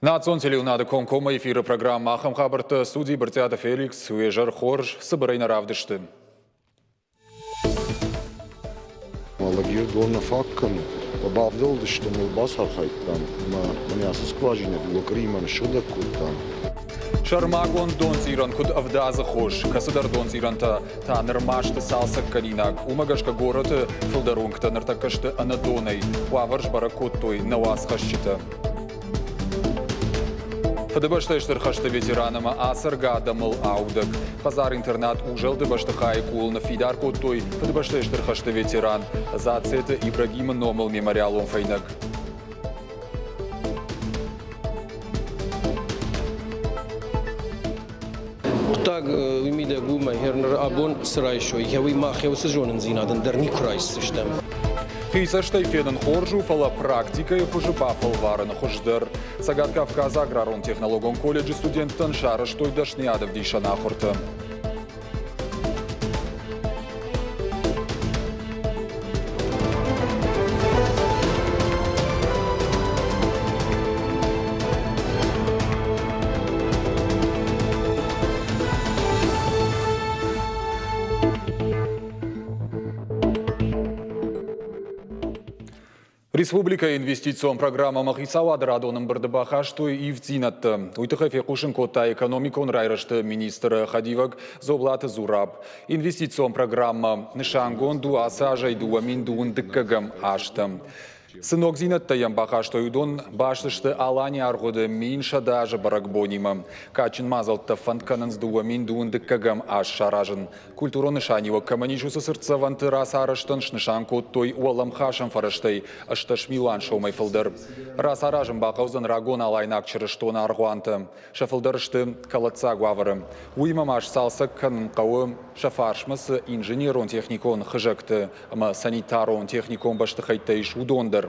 Национ телеунады Конкома эфиры программа Ахам Хабарта студии Бартиата Феликс, Уежар Хорж, Сабарайна Равдышты. Малагир донна факкан, бабдал дышты мулбасар хайттан, манясы скважина блокриман шудак куттан. Шармагон донзиран куд авдаза хош, касадар донзиранта та нырмашты салсак канинак, умагашка город филдарунгта нартакашты анадонай, уаварш баракоттой навасхащита. Фадыбаштайштыр хашты ветеранама асырга адамыл аудак. Пазар интернат ужалды баштыхай кулны фидар коттой. Фадыбаштайштыр хашты ветеран. Зацеты Ибрагима номыл мемориалом файнак. Так, имея гума, хернер абон срайшо, я вы махе сезонен зинаден, дер не крайс систем. Хисаштай феден хоржу фала практика и хуже бафал варен хождер. Сагат Кавказа аграрон технологон колледжи студенттан шара штой дашниадов дишана хорта. Республика инвестицион программа Махисавады радоным бардыбахаштой и втинатты. Уйтыхафе Кушинкота экономикон райрашты министр Хадивак зоблаты Зураб. Инвестицион программа Нишангон дуаса жайдуамин дуындыккагам аштым. Сынок зинатта ямбахаштой удон баштышты алани аргоды минша даже баракбонима. Качин мазалтта фанткананс дуамин дуындыккагам аш шаражын. Культуроны шанива каманишу сысыртса вантырас арыштын шнышанко той уалам хашам фараштай ашташ милан шоумай фылдыр. Рас аражын бақаузын рагон алайнак чырыштон аргуанты. Шафылдырышты калатса гуавыры. Уймам аш салсак канын қауы шафаршмысы инженерон техникон хыжакты, ама санитарон техникон баштыхайтайш удондыр.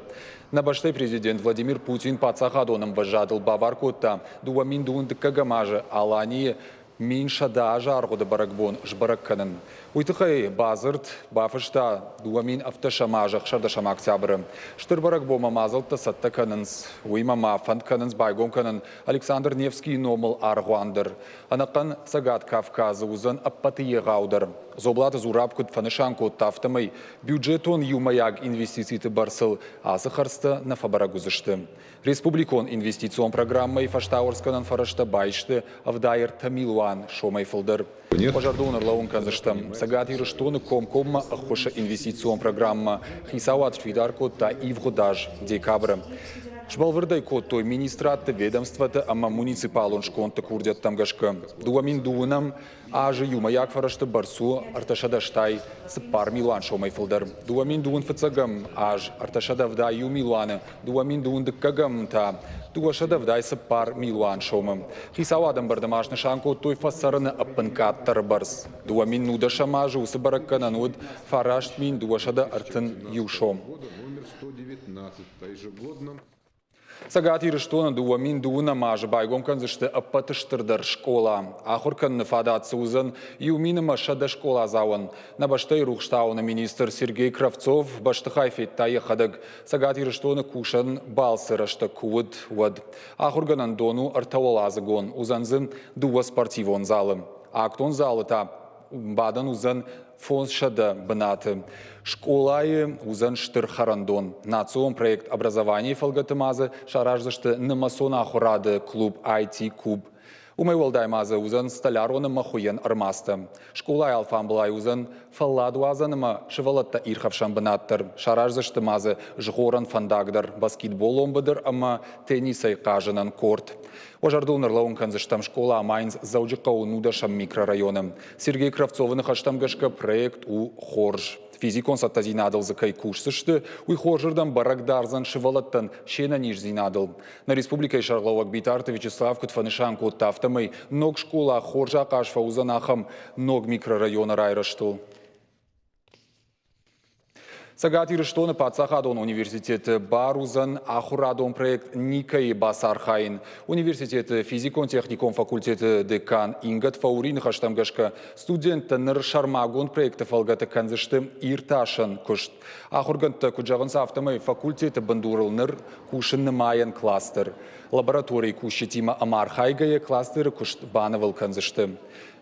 На баштай президент Владимир Путин пацахадоном вожадыл баваркотта дуамин дуындыккагамажы алани минша даже аргоды баракбон жбаракканын. Уйтыхай базырт бафышта дуамин автошамажах шардашам октябры. Штыр баракбома мазалта саттаканынс. Уймама фантканынс байгомканын Александр Невский номыл аргуандыр. Анакан сагат Кавказы узан аппатые гаудар. Зоблаты зурабкут фанышанкот тафтамай бюджетон юмаяг инвестициты барсыл асыхарсты на фабарагузышты. Республикон инвестицион программой фаштаурсканан фарашта байшты авдайр тамилуан шомай фылдыр. Пожардоныр лаун казыштым. Сагат ирыштоны комкомма ахоша инвестицион программа хисават швидаркот та ивгодаж декабры. Шбалвырдай коттой министратты ведомстваты ама муниципалон шконты курдят тамгашка. Дуамин дуынам ажы юмаяк фарашты барсу арташадаштай сыпар милан шомай фылдар. Дуамин дуын фыцагам аж арташадавда ю миланы. Дуамин дуын дыккагам та дуашадавдай сыпар милан шомам. Хисавадам бардамашны шанко той фасарыны аппынкаттар барс. Дуамин нуда шамажы усы баракканан уд фарашт мин дуашада артын юшом. Сагат ирыштона дуамин дуына мажы байгомкан зышты аппатыштырдар школа. Ахуркан нафадат сузан юминыма шада школа зауан. На баштай рухштауна министр Сергей Кравцов баштыхай фетта ехадыг. Сагат ирыштона кушан балсырашта куыд вад. Ахурганан дону артауалазыгон. Узанзын дуа спортивон залы. Актон залы та бадан узан фон шада бынаты. Школайы узан штыр харандон. Национ проект образования фалгатымазы шараждышты намасон ахурады клуб IT-куб. Умай волдаймазы узан столяроны махуен армасты. Школай алфан былай узан фалладу азаныма шывалатта ирхавшан бынаттыр. Шараждышты мазы жғоран фандагдар. Баскетбол омбыдыр, ама теннисай кажынан корт. Ожардулныр лаун канзыштам школа Майнц заужықау нудашам микрорайоным. Сергей Кравцовыны хаштамгашка проект у Хорж. Физикон сатта зинадыл закай кушсышты, уй Хоржырдан барагдарзан шывалаттан шена ниш зинадыл. На республикай шарлауак битарты Вячеслав Кутфанышан кот тафтамай ног школа Хоржа кашфа узанахам ног микрорайона райраштыл. Сагати Риштоны Пацахадон университеты Барузан, Ахурадон проект Никаи Басархайн, университет физикон-техникон факультеты декан Ингат Фаурин Хаштамгашка, студент Ныр Шармагон проекты Фалгата Канзышты Ирташан Кушт, Ахурганта Куджаванса автомой факультеты Бандурал Ныр Кушин Майен кластер, лабораторий Кушитима Амархайгая кластеры Кушт Банавал Канзышты.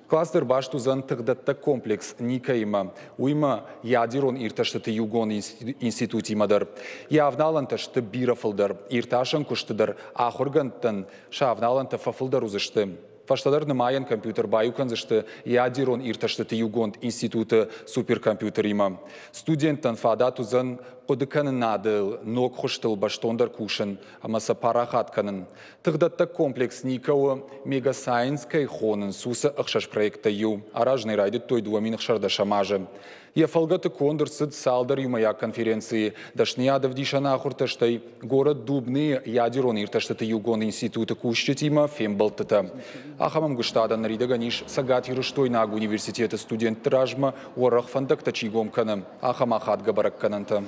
Кластер баштузан тагдатта комплекс Никаима, уйма ядирон ирташтаты югон институтимадар. Явналанта шты бирафылдар, ирташан куштыдар, ахургантан шавналанта фафылдар узышты. Фаштадар нымайан компьютер баюканзышты ядирон ирташтаты югон институты суперкомпьютерима. Студенттан фадатузан Одыканын надыл, ног хуштыл баштондар кушын, амаса парахатканын. Тагдатта комплекс Никауы мегасайнскай хонын сусы ықшаш проекта ю, аражный райдет той дуамин ықшарда шамажы. Ефалгаты кондырсыд салдар юмая конференции, дашниядов дишана ахурташтай, город Дубны ядерон ирташтаты югон институты кущетима фембалтыта. Ахамам гыштадан ридаганиш сагат юрыштой наг университета студент тражма уарах фандакта чигом канам, ахамахат габарак кананта.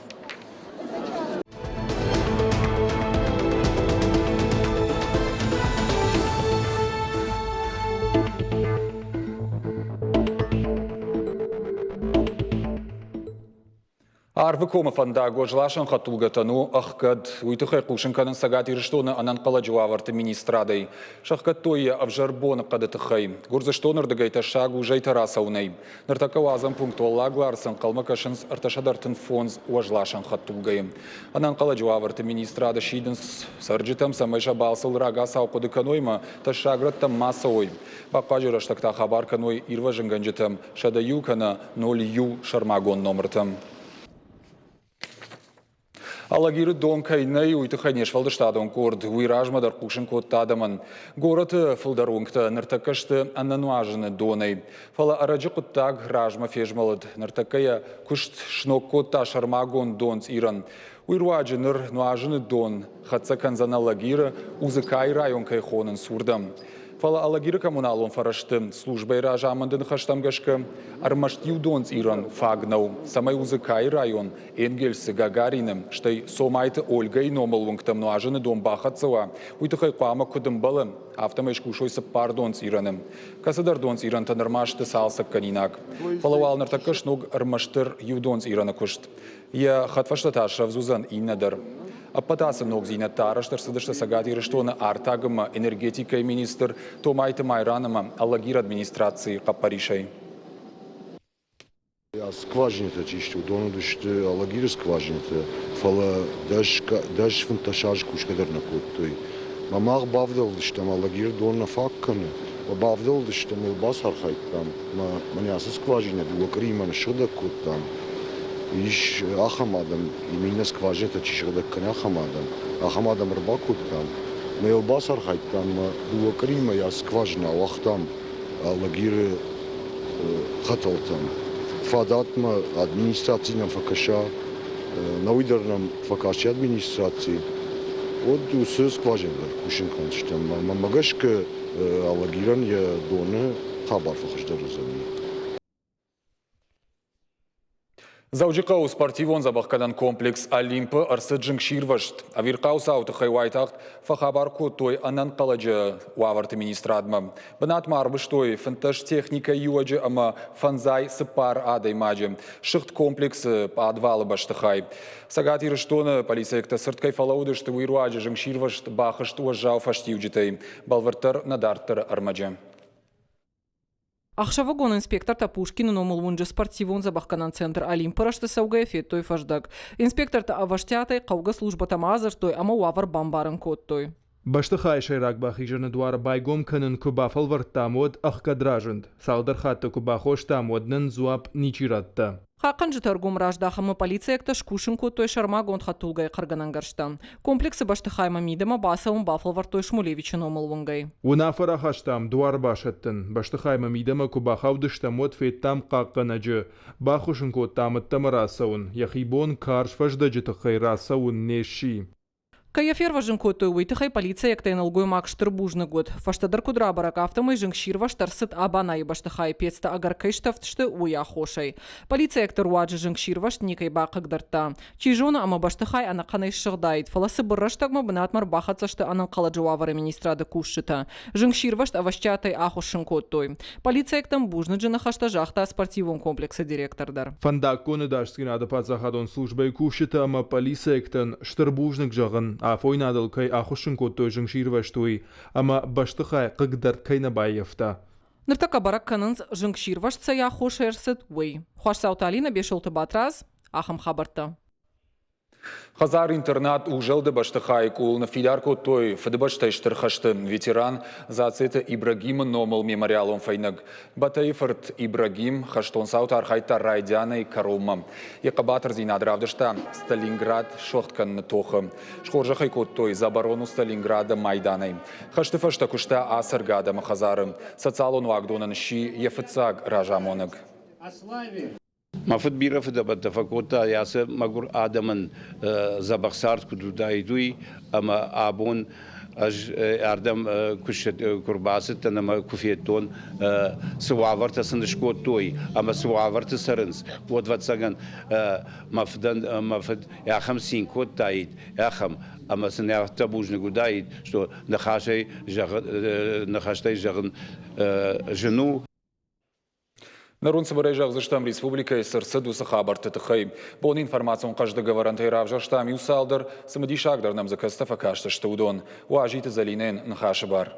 Арвы кома фандаго жлашан хатулгатану ахкад уйтыхай кушынканын сагат ирыштоны анан кала жуаварты министрадой. Шахкат тойя авжарбоны кадатыхай. Гурзыштоныр дагайта шагу жайтарасаунай. Нартакау азам пунктуаллагу арсын калмакашынс арташадартын фонз уажлашан хатулгай. Анан кала жуаварты министрада шидынс сарджитам самайша балсыл рага сауқуды канойма ташаграттам массовой. Баққа жыраштакта хабар каной ирважын ганжитам шада юкана 0 шармагон номертам. Алагиры дон кайнай уйтыхайнеш фалдыштадон корд, уйражмадар кушын коттадаман. Город фалдарунгта нартакашты аннануажыны донай. Фала араджы коттаг ражма фежмалад. Нартакая кушт шнок котта шармагон донц иран. Уйруаджыныр нуажыны дон. Хатса канзана лагиры узыкай район кайхонын сурдам. Фала алагиры коммуналон фарашты службай ражамандын хаштамгашка армаштью донц иран фагнау. Самай узыкай район Энгельсы Гагариным, штай сомайты Ольгай номалунгтам нуажыны дом бахатсыва. Уйтыхай қуама күдімбалы автомайш кушойсы пар донц ираным. Касадар донц иран танармашты салсак канинак. Фала уалнартакаш ног армаштыр ю донц ирана кушт. Я хатфаштаташа взузан иннадар. Апатасы ног зинаттараштар сыдышты сагат ирыштоны артагыма энергетика министр Томайты Майраныма Алагир администрации Капаришай. Я скважините чищу, дону дышты Алагир скважините, фала даш фунташаж кушкадар на коттой. Мамах бавдал дыштам Алагир дона факканы, бавдал дыштам илбас архайттам, манясы скважине дуакриман шыда коттам. Иш ахамадам, именно скважината чишгадакканы ахамадам рбакуттам. Мейлбас архайттам, дуакрима я скважина вахтам Алагир хаталтам. Фадатма администрациям факаша, науидарнам факаши администрации. Вот усы скважиндар кушинканштам. Мамагашка Алагиран я доны хабар факашдар разами. Заужикау спортивон забахкадан комплекс Олимпы арсыджың ширвашт. Авирқау сауты хайвайтақт фахабарку той анан қаладжы уаварты министрадма. Бінат марбыш той фантаж техника юаджы ама фанзай сыпар адаймаджы. Шыхт комплекс адвалы баштыхай. Сагат ирыштоны полицейкта сырткай фалаудышты уируаджы жың ширвашт бахышт уажжау фаштивджитай. Балвартар надарттар армаджы. Ахшавагон инспектор Тапушкин номалунжы спортивон забахканан центр Олимпырашты саугайфет той фаждаг. Инспектор та аваштятай қауға служба тамазыр той ама уавар бамбарын код той. Баштыхай шайрак бахижаны дуар байгом кынын күбафал варттамод ахкадражынд. Салдар хатты күбахоштамоднын зуап ничиратта. Хақынжы торгум раждахымы полициякта шкушын код той шармагон хатулгай қырганангаршта. Комплексы баштыхайма мидема басауын бафалвар той Шмулевичы номалунгай. Унафара хаштам дуар башаттын. Баштыхайма мидема күбахаудыштамод феттам қаққанаджы. Бахушын код тамыттамы расауын. Яхибон карш фаждаджы тұқай расауын неши. Каяфер важын көтті өйтіхай полиция ектайын алгой мақштыр бұжны год. Фаштадар кудра барак автомай жын ширваш тарсыт абанай баштыхай пецті агар кайштафтышты уя хошай. Полиция ектор уаджы жын ширваш некай бақығдарта. Чижоны ама баштыхай ана қанай шығдайд. Фаласы бұрраштагма бынатмар бақатсашты анын қаладжуавары министрады кушшыта. Жын ширваш авашчатай ахошын көттой. Полиция ектам бұжны жыны хашта жақта спортивон комплексы директордар. Фандак коны дашскин ады пацахадон службай кушшыта, ама полиция ектан штырбужнық жағын Афой надал кай ахушын көттой жын ширваштуй, ама баштыхай қығдар кайна байефта. Ныртака барак канынз жын ширваш цая хошерсет уй. Хош сауталина бешолты батраз, ахам хабарта. Хазар интернат ужелды баштыхай кулны филярку той фыдыбаштай штырхашты ветеран зацеты Ибрагима номал мемориалом файнаг. Батайфырт Ибрагим хаштон саутар хайта райдяной карума. Якабатыр зинадравдышта Сталинград шохткан тоха. Шхоржахай той за оборону Сталинграда майданой. Хашты фашта кушта асаргада махазарым. Социалон вагдонан щи ефыцаг ражамонаг. Мафуд биров да батафакота ясе магур адамын забахсарт кудудайдуй ама абон аж ардам кушет курбасет танама куфетон суаварта сындышко той ама суаварта сарынс вот ватсаган мафуд яхам синкот тайд яхам ама сынявта бужны гудайд что нахашай жагын жену. Нарун соборежах заштам республика СРС дуса хабар тытыхай. Бон информацию каждый гарантий равжа штам юсалдар самодишагдар нам закастав акашта штудон. Уажиты залинен нахашабар.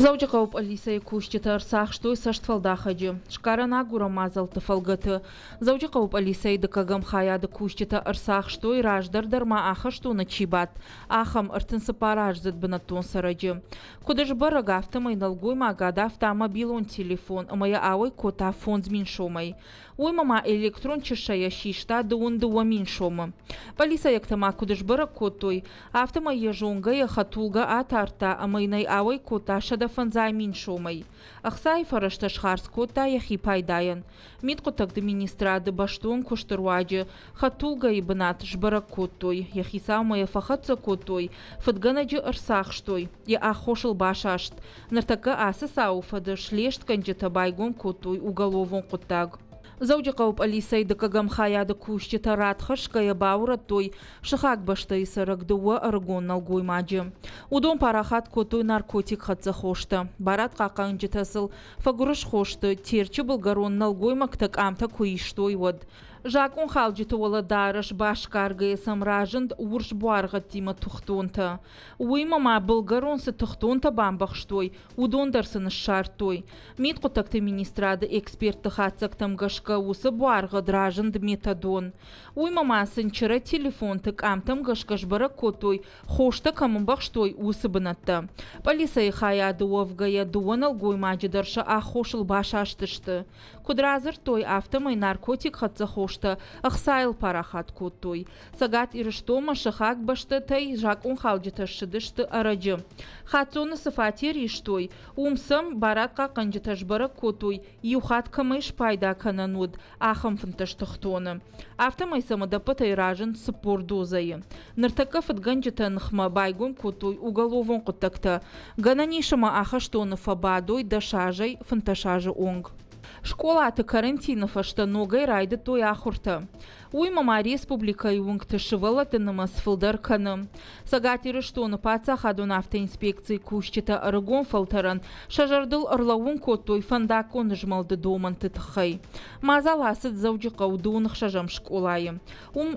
Заучи қауып Алисай куштеті ырсақ штой саштфалдахаджи. Шкарана гура мазал тыфалгаты. Заучи қауып Алисай дыкагам хаяды куштеті ырсақ штой раждардарма аха штуна чибат. Ахам ыртынсы паражзыд бынатон сараджи. Кудыш бараг автомай налгой магада автомобилон телефон. Амая ауай кота фон змин шомай. Ой мама электрон чешая шишта дуа мин шома. Полиса яктама кудыш бараг котой. Автомай ежонга яхатулга атарта. Амайнай ауай кота шада фанзай мин шомай. Ахсай фарашта шхарс кота яхи пайдаян. Мит котагды министрады баштон куштырваджи. Хатулга и банат жбараг котой. Яхи самая фахатца котой. Фадганаджи ырсах штой. Я ахошил башашт. Нартака асы сауфады шлешт канджета байгон котой уголовон котаг. Заучи қауып Алисай дыкагам хаяды куштеті радхашкая баура той шахак баштай сарагдуа аргон налгой маджи. Удон парахат котой наркотик хатса хошты. Барат қақаң жетасыл фагурыш хошты. Терчі булгарон налгой мактак амта куиштой вад. Жакун халджеті ола дарыш башкаргая самражынд урш буарға тима тухтонта. Уймама булгаронсы тухтонта бамбахштой. Удон дарсыны шартой. Мит қотакты министрады эксперты хатсактам гашка усы буарға дражынд метадон. Уймама сынчыра телефон тык амтам гашкаш бара котой. Хошта камынбахштой усы бынатты. Полисай хаяды овгая дуан алгой маджидарша ахошыл башаштышты. Кудразыр той автомай наркотик хатса хошта ахсайл парахат котой. Сагат ирыштома шахак башты тай жакун халджиташыдышты араджы. Хатсоны сыфатер иштой. Умсам баратка канджиташ бара котой. Юхат камыш пайда канануд. Ахам фанташтыхтоны. Автомай самада патай ражын спор дозайы. Ныртака фатганджита нхма байгон котой уголовон котакта. Гананишама ахаштоны фабадой дашажай фанташажы онг. Школа аты карантинов ашта ногай райды той ахурта. Уймама республика юнгты шывалатынымы сфылдар каны. Сагатиры штоны паца хадун автоинспекции кущита арыгон фалтаран шажардыл ырлауын котой фандакон жмалды доман тытхай. Мазаласыд заужиқа удуынық шажам школайы.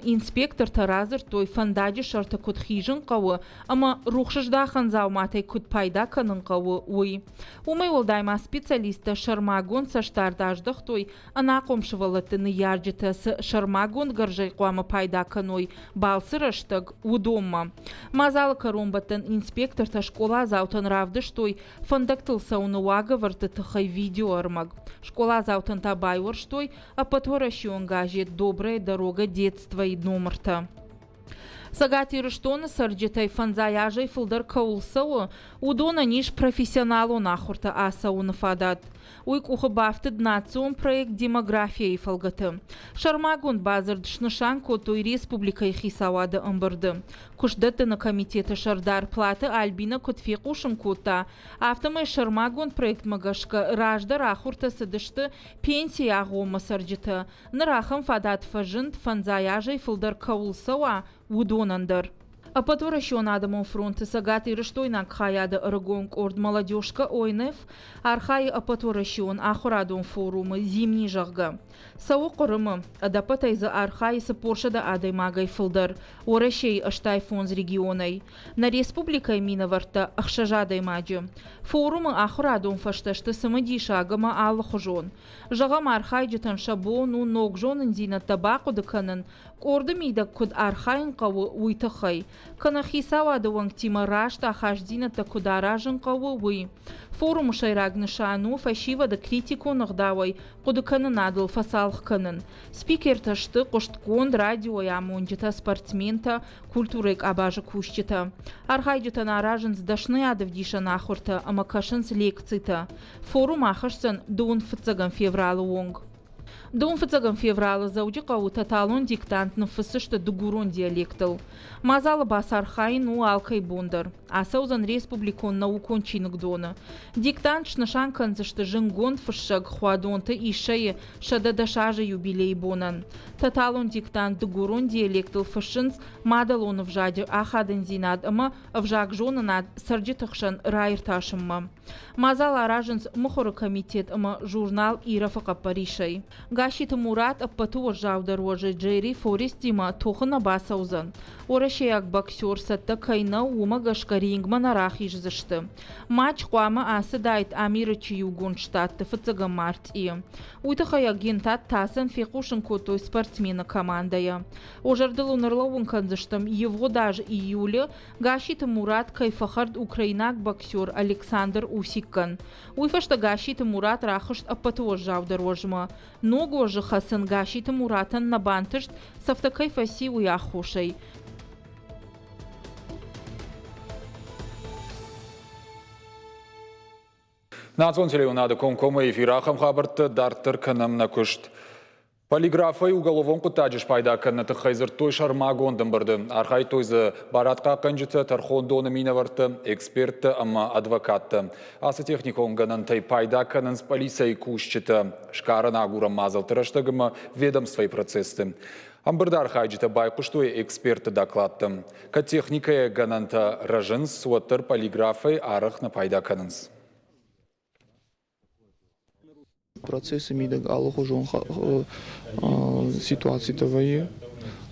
Инспектор таразыр той фандаджи шарта кут хижын қауы, ама рухшыждахан зауматай кут пайда канын қауы уй. Умай олдайма специалиста шармагон саштардаждық той анақом шывалатыны ярджитасы шармагон гаржай қуамы пайда каной балсырыштыг удомма. Мазалы карумбатын инспектор та школа заутан равдыш той фандактыл сауны уаговарды тыхай видео армаг. Школа заутан табайвар штой, а потворащу ангажет добрая дорога детства и номерта. Сагати Рыштон сарджитай фанзаяжай фылдар каулсау, удона ниш профессионалу нахурта асау нафадат. Уйк ухабафтыд национ проект демография и фалгаты. Шармагун базард шнышанку той республика и хисавада амбарды. Кушдаты на комитета шардар платы Альбина Котфекушим кута. Автомай Шармагун проект магашка ражда рахурта садышты пенсия агома сарджита. Нарахам фадат фажинт фанзаяжай фылдар каулсауа удонандар. А потворощен Адамов фронте сагаты рыштойнак хаяда арагонг орд молодежка ойнев, архай апотворощен ахурадон форумы зимний жагга. Сау корымы, адапатай за архай сапоршада адай магай фылдар, оращей аштай фонз регионай. На республикай минаварта ахшажадай маджи. Форумы ахурадон фашташты самади шагама аллахужон. Жагам архай житан шабону ногжонын зина табаку даканын, орды мида куд архайн каву уйтахай. Канахисава даванг тима рашта хаждина та кударажен каву уй. Форум шайрагны шану фашива да критику нагдавай, кудуканы надыл фасалх канын. Спикер ташты кошткон радио ямунджита спортсмента культурек абажа кущита. Архайджита наражен сдашны адавдиша нахурта, амакашын с лекцита. Форум ахашсан дун фцаган феврала вонг. Дом февраля заудика у таталон диктант на фасышта дугурон диалектал. Мазала басархай ну алкай бундар. А саузан республикон наукон чингдона. Диктант шнашанкан зашта жингон фашаг хуадонта и шее шада дашажа юбилей бонан. Таталон диктант дугурон диалектал фашинс мадалон в жаде ахаден зинад ама в жаг жона над сарджитахшан райрташимма. Мазала раженс мухора комитет ама журнал Ирафака Паришай. Гашит Мурат апатуа жавдарожа Джерри Форестима тохана басаузан. Орашеяк боксер сатта кайна ума гашкарингма нарахиш зашты. Матч хуама асадайт Амирачи югон штатта фацага март и. Уйтахая гентат тасан фекушин котой спортсмена командая. Ожардал унарловун канзаштам его даже июля Гашит Мурат кайфахард украинак боксер Александр Усиккан. Уйфашта Гашит Мурат рахашт апатуа жавдарожма. Ногу же Хасан Гашит Муратан на бантышт савтакай фаси уяхушай. Национ телеунады конкома эфирахам хабарты дартыр кынам на күшт. Полиграфай уголовон кутаджиш пайда кыннаты хайзыр той шармагондын барды. Архай тойзы баратқа қанжыты тархондоны минаварты, эксперты ама адвокатты. Асы техникон ганантай пайда кынынс полисай кушчыты. Шкарын агура мазал тыраштагыма ведомствой процессы. Амбырда архайджыты байқуштой эксперты докладты. Ка техникая гананта ражынс суаттыр полиграфай арах на пайда кынынс. Процессы мидак аллахужон ситуации тавае,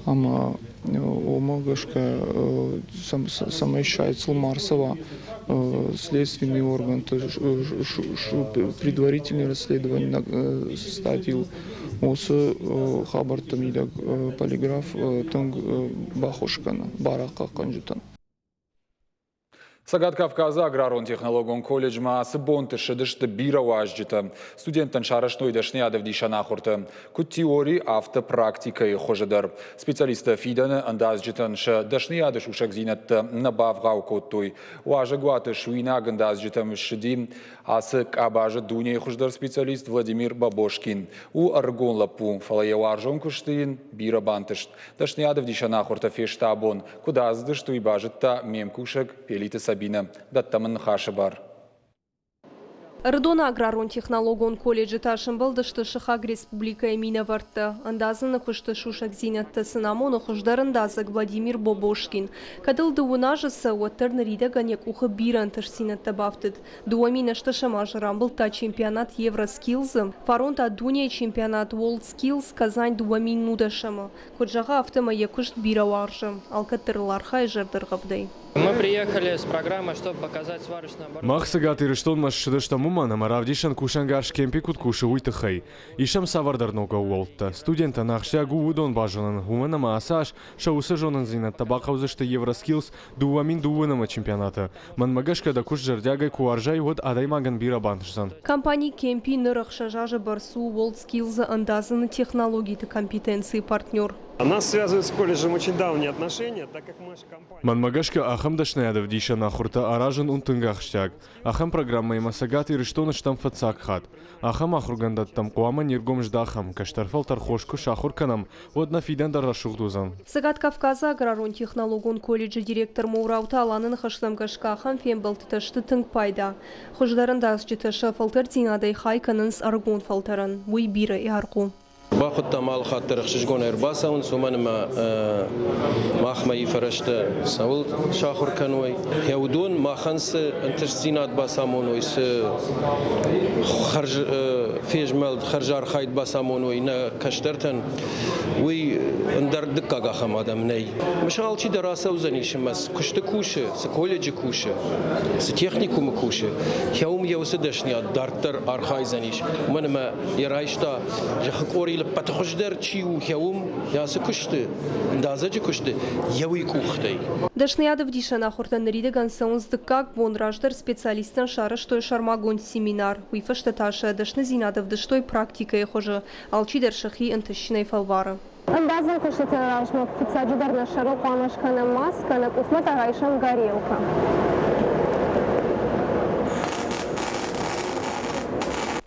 ама омагашка самоищает Марсова следственный орган, предварительное расследование статил осы хабарта мидак полиграф танг бахошкана барака канжутан. Сагат Кавказа аграрон технологон колледж маасы бонты шыдышты бира уажджита. Студенттен шарашной дашны адавдиша нахурты. Кут теории автопрактика и хожадар. Специалисты фиданы андазджитан ша дашны адыш ушак зинатты набавгау коттой. Уажа гуаты шуина гандазджитам шыдим асы кабажа дуния хождар специалист Владимир Бабошкин. У аргон лапу фалая уаржон куштыин бира бантышт. Дашны адавдиша нахурта фештабон. Куда аздышту и бажытта мемкушак пелиты Сабина, даттамын хашы бар. Рдона аграрон технологон колледжи ташын балдышты Шыхаг республика эмина варты. Андазыны кышты шушак зинатты сынамоны хыждарындазык Владимир Бобошкин. Кадылды унажысы уаттырны рида ганек ухы бирантыш синатты бафтыд. Дуамина шташамажы рамбылта чемпионат Евроскилзы, фаронта дуния чемпионат World Skills Казань дуамин нудашамы. Коджаға автома якышт бира варжы. Алкаттырларха и жардырғабдай. Мы приехали с программой, чтобы показать сварочный оборудование. Махсагат ирштон машшыдышта мумана маравдишан кушангаш кемпи куткуши уйтыхай. Ишам савардарнога уолта. Студента нахшягу удон бажанан хумана маасаш шаусы жонан зинат табақаузышты Евроскилс дуамин дуынама чемпионата. Манмагашка да куш жардягай куаржай вот адаймаган бира бантышсан. Компания кемпи нырах шажажы барсу World Skills андазыны технологии компетенции партнер. Нас связывают с колледжем очень давние отношения, так как мы же компания. Манмагашка ахам дашнаядов диша нахурта аражен унтынгахштяг. Ахам программа има сагат и рештона штам фацакхат. Ахам ахургандат там куама ниргом ждахам, каштарфал тархошку шахурканам, одна фидан дарашухдузан. Сагат Кавказа аграрон технологон колледжи директор Моураута аланын хаштамгашкахам фембалтытышты тынг пайда. Хождарындас житышы фалтыр тинадай хайканынс аргон фалтырын, буй биры и арку. باخد تمال خاطر خشجون إرباسا ونسومان ما خمي فرشت سول شاخر كانوي يودون ما خنس انتشزينات باسامونوي خرج فيج مال خرجار خايد باسامونوي نا كشترتن وي اندر دقة خم هذا مني مش هالشي دراسة وزنيش مس كشت كوشة سكولج كوشة ستيخنيكوم كوشة يوم يوسدشني دارتر أرخاي زنيش من ما يرايشتا جخكوري لبتخشدر تشيو يوم ياس كشت اندازج كشت يوي كوختي Дашнаядов диша нахортанриде гансаунс дыкак вон раждар специалистен шара что шармагон семинар. Уйфашта таша дашна зинадов да что практика и хоже алчидер шахи антащиной фалвара. Андазан кушать рашмак фиксаджидар на шарок амашкана маска на куфмата райшам горелка.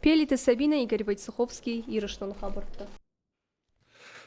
Пелиты Сабина, Игорь Войцеховский, Ирыштон Хабарта.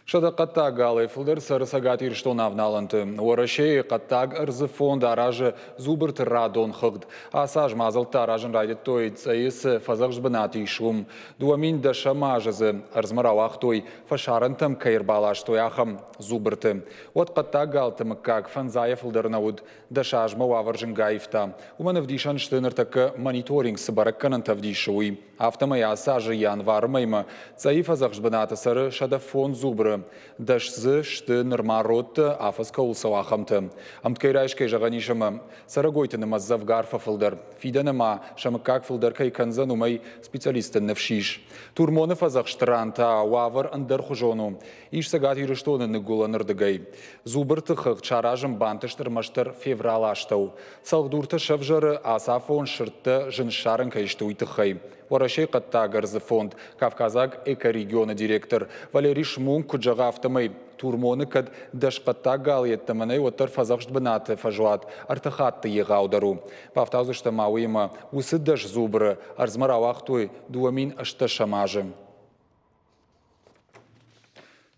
Шада қаттаг алайфылдыр сарысагат ирштон авналанты. Орашей қаттаг ырзы фонд аражы зубырт радон хыгд. Асаж мазылты аражын райдет той цайысы фазақ жбынаты ишум. Дуамин даша мажызы арзмарауақ той фашарынтым кайырбалаш той ахам зубырты. От қаттаг алтымы как фанзайфылдыр науд даша ажма уаваржын гаифта. Уманов дишан штыныртакы мониторинг сыбаракканын тавдишуй. Автомай асажы январмайма цай фазақ жбынаты сары шада фонд зубры. Дашзы шты нырмарот афаска улсауахамты. Амткайрайшкай жағанишымы сарагойтыны маззавгар фафылдар. Фиданыма шамыкак фылдар кайканзан умай специалистын навшиш. Турмоны фазақ штыранта уавар андыр хужону. Иш сагат ирыштоны ныгуланырдыгай. Зубырты хық чаражым бантыштыр маштыр февралаштау. Салгдурты шавжары асафон шыртты жыншарын кайшты уйтыхай. Орашей қаттағырзы фонд Кавказаг эко-региона директор Валерий Шмун күджаға автомай турмоны кад даш қаттағал еттімінай отыр фазақшт бінаты фажуат артықатты еғаудару. Павтаузы штамауыма усы даш зубры арзмарауақтуй дуамин ашты шамажы.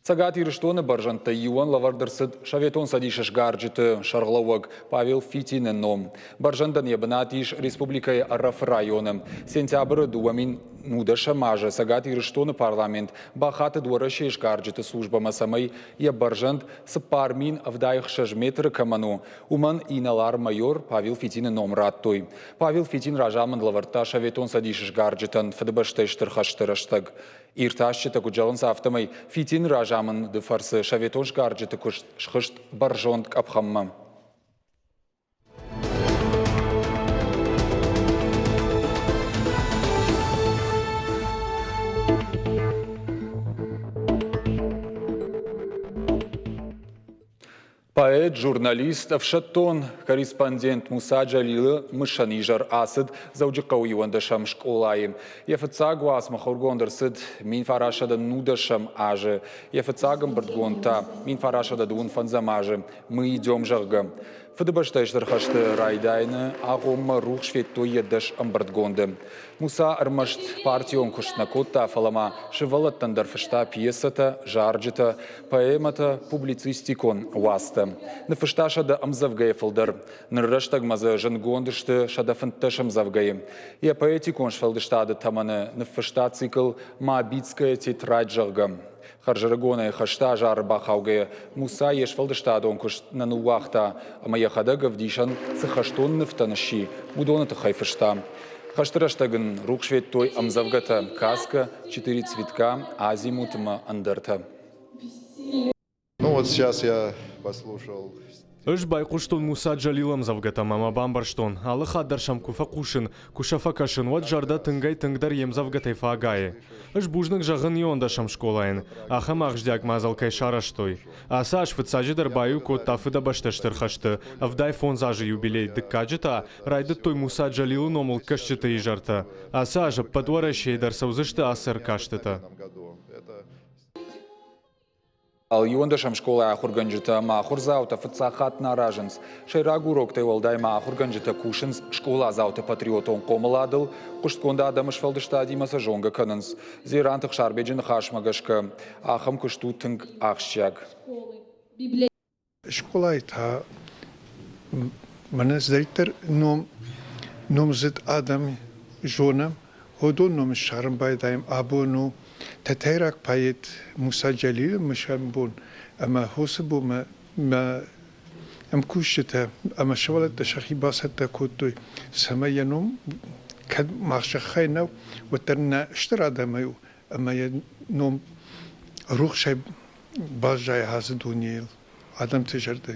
Сагат ирыштоны баржанты юан лавардырсыд шаветон садишаш гарджыты шарглауаг Павел Фитинен ном. Баржандан ебнатиш республикай Араф районым. Сентябры дуамин нуда шамажы сагат ирыштоны парламент бахаты дуарашеш гарджыты служба масамай я баржанд сапармин авдаих шажметры каману. Уман иналар майор Павел Фитинен ном раттой. Павел Фитин ражамын лаварта шаветон садишаш гарджытын фадыбаштайштыр хаштыраштаг. Ирташчыты куджалынса автомай Фитин ражамын дыфарсы шаветош гарджыты кушт баржонд капхамма. Поэт, журналист, авшаттон, корреспондент Муса Джалилы Мышанижар Асыд заудикау юандашам школаим. Ефацагу асмахоргондерсыд мин фарашада нудашам аже. Ефацагам бардгонта мин фарашада дун фанзамаже. Мы идем жаргам. Фадыбаштайштар хашты райдайны ағомма рух шветто еддаш амбардгонды. Муса армашт партион куштнакотта фалама шывалаттан дарфышта пьесата, жарджыта, поэмата, публицистикон уаста. Нафышта шада амзавгай фалдар. Нырраштаг маза жангондышты шада фанташам завгай. Я поэтикон шфалдыштады таманы нафышта цикл маабитская тетрадь жарга. Харжарагона хашта жар бахаугая Муса ешфалдыштады он куш нануахта, а моя хадага вдишан сахаштон нефтанаши, будоната хайфышта. Хаштыраштагын рук шветтой амзавгата каска, 4 цветка, азимутма андарта. Ну вот сейчас я послушал. Ыш байқуштон Муса Джалилам завгата мама бамбарштон. Алы хаддаршам куфа кушын, кушафа кашын, вот жарда тынгай тынгдар ем завгатай фагае. Ыш бужнық жағын йондашам школайын. Ахам ақждяк мазалкай шараштой. Аса аш фыцажидар баю кот тафыда башташтыр хашты. Авдай фон зажы юбилей дыккаджыта, райды той Муса Джалилы номыл кашчыта и жарта. Аса аж подваращей дар саузышты асыр каштыта. Ал юандашам школа ахурганжита махур заута фыцахат нараженс. Шайрагу роктай волдай махурганжита кушенс школа заута патриотон комаладыл. Куштконда адамыш фалдыштади масажонга канынс. Зирантық шарбеджин хашмагашка. Ахам куштутынг ахшчак. Школа та мене зайтер ном зит адам жонам. Ходон ном шарм байдаем абону. تتيرك بايت مسجلين مشان بون أما حسبوا ما كوشته أما شغلت شخي باسته كوتوي سماينهم كد مارشخينا وترنا اشترى دميو أما ينوم روح شيء باجاي هذا دونيل عدم تجرده